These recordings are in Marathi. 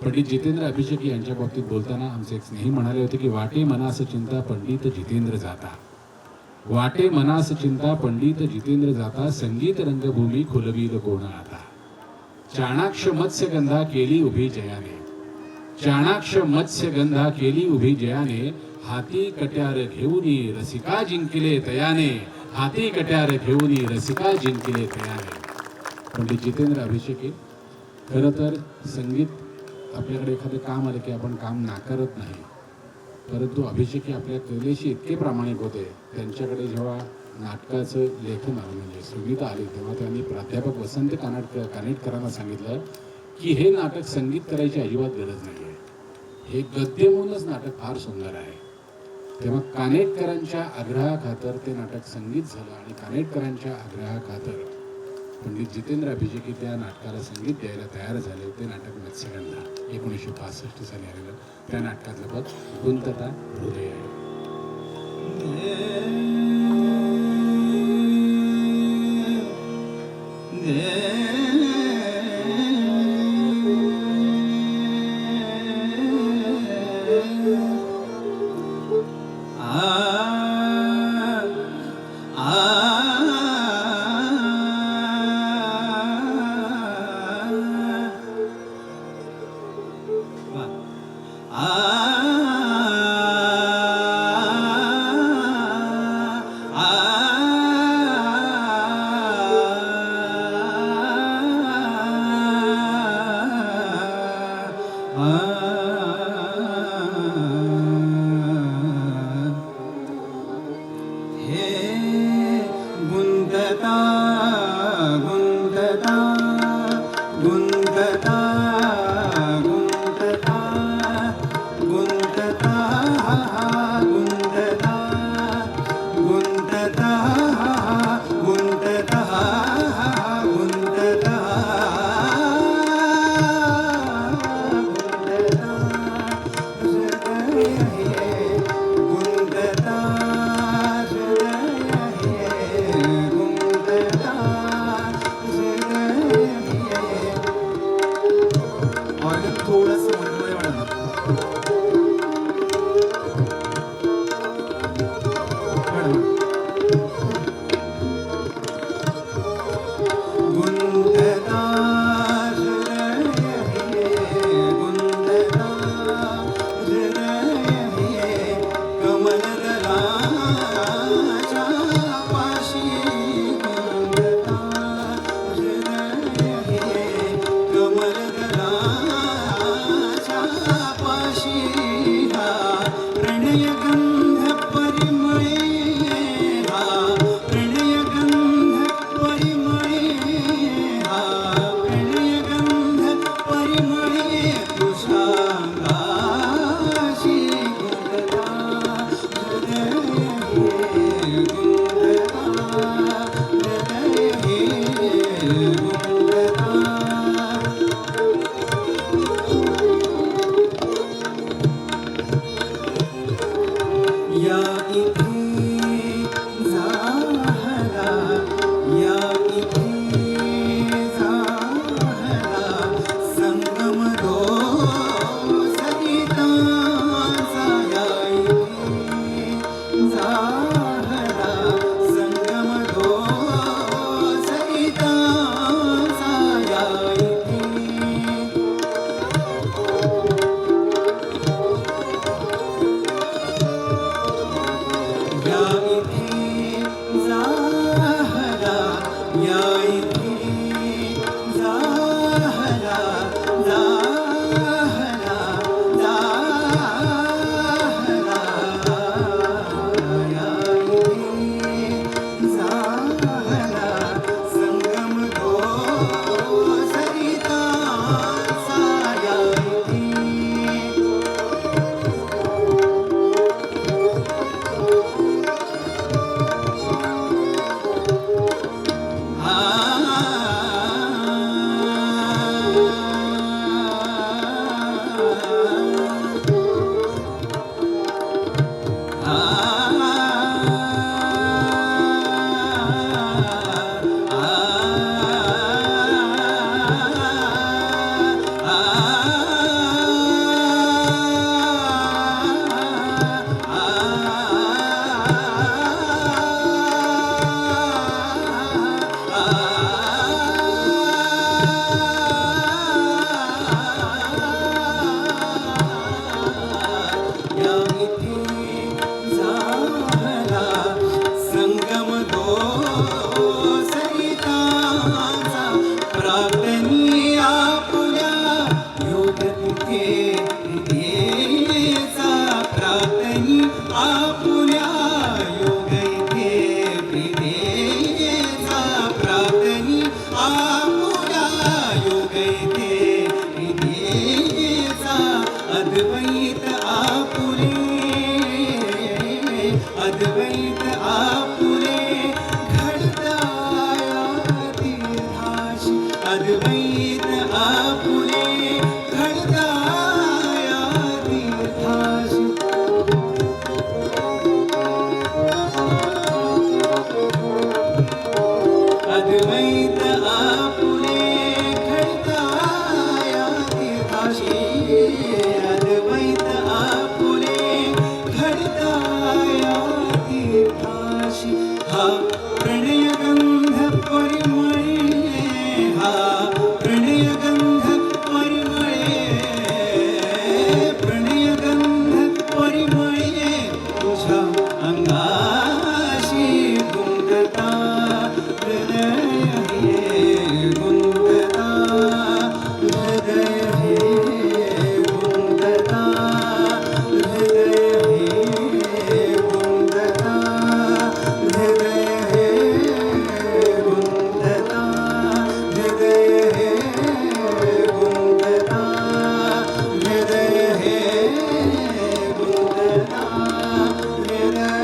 पंडित जितेंद्र अभिषेकी यांच्या बाबतीत बोलताना आमचे एक स्नेही म्हणाले होते की वाटे मनास चिंता पंडित जितेंद्र जाता, वाटे मनास चिंता पंडित जितेंद्र जाता, संगीत रंगभूमी खुलवील कोण आता. चाणाक्ष मत्स्यगंधा केली उभी जयाने, चाणाक्ष मत्स्यगंधा केली उभी जयाने, हाती कट्यार घेऊनी रसिका जिंकले तयाने, हाती कट्यार घेऊनी रसिका जिंकले तयाने. पंडित जितेंद्र अभिषेकी. खरं तर संगीत आपल्याकडे एखादं काम आलं की आपण काम नाकारत नाही, परंतु अभिषेकी आपल्या कलेशी इतके प्रामाणिक होते. त्यांच्याकडे जेव्हा नाटकाचं लेखन आलं म्हणजे सुविधा आली तेव्हा त्यांनी प्राध्यापक वसंत कानेटकरांना सांगितलं की हे नाटक संगीत करायची अजिबात गरज नाही आहे, हे गद्य म्हणूनच नाटक फार सुंदर आहे. तेव्हा कानेटकरांच्या आग्रहाखातर ते नाटक संगीत झालं आणि कानेटकरांच्या आग्रहाखातर पंडित जितेंद्र अभिषेकी त्या नाटकाला संगीत द्यायला तयार झाले. ते नाटक मत्स्यगंधा 1965 साली आलेलं. त्या नाटकातलं पद गुंतता हृदय आहे. अद्वैत आपुले अद्वैत आपुले घडताया तीर्थाशी अद्वैत आपुले घडताया तीर्थाशी अद्वैत आपुले घडताया तीर्थाशी अद्वैत आपुले घडताया तीर्थाशी हा प्रणयगंध परिमळे हा प्रणयगंध परिमळे प्रणयगंध परिमळे तुझ्या अंगाशी गुंतता हृदय हे गुंतता हृदय हे गुंतता हृदय हे गुंतता हृदय हे गुंतता हृदय हे गुंतता हृदय हे गुंतता हृदय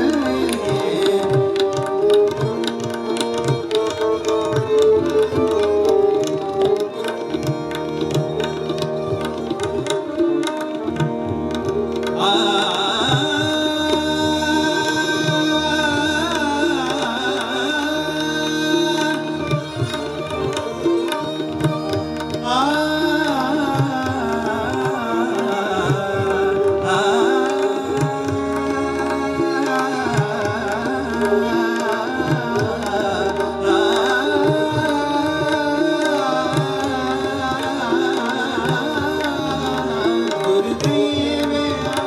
गुरुदेवे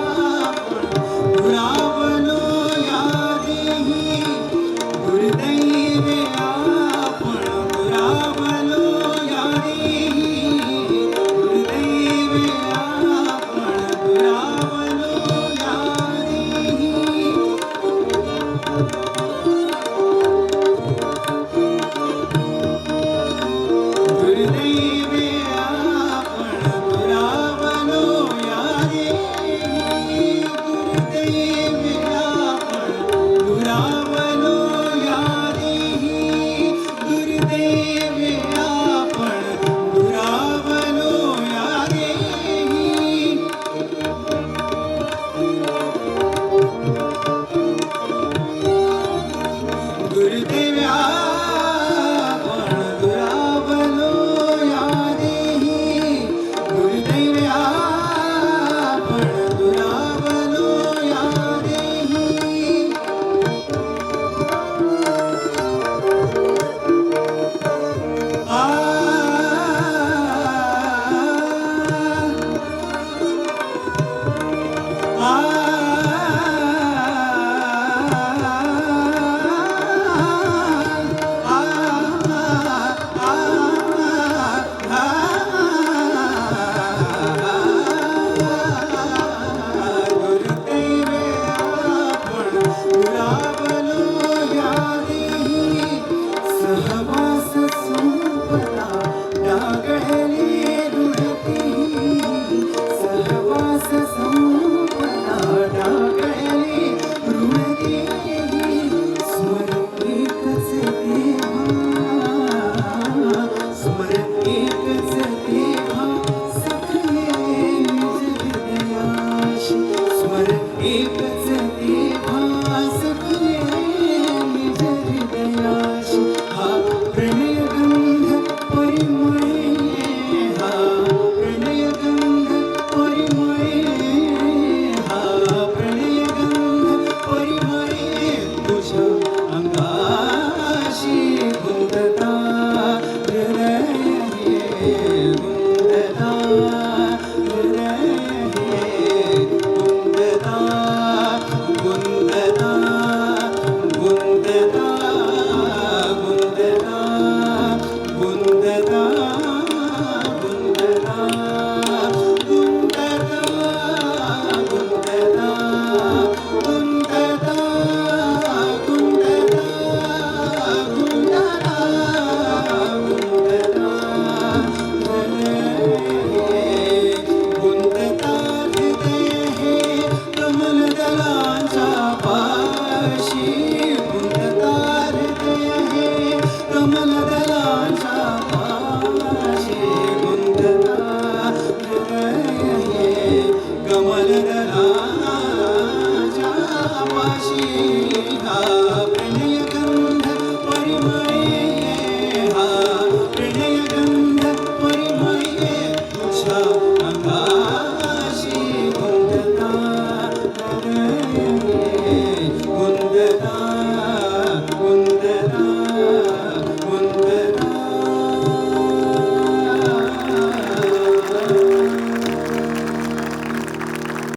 आपण दुरावलो या देही गुरुदैवे आपण दुरावलो या देही गुरुदैवे आपण दुरावलो या देही गुरुदैवे आपण दुरावलो या देही गुरुदैवे आपण दुरावलो या देही गुरुदैवे आपण दुरावलो या देही गुरुदेवे आपण दुरावलो या देही गुरुदेवे आपण दुरावलो या देही आ गुरुदैवे आपण दुरावलो या देही सहवास संपदा डागळली रुळती सहवास संपदा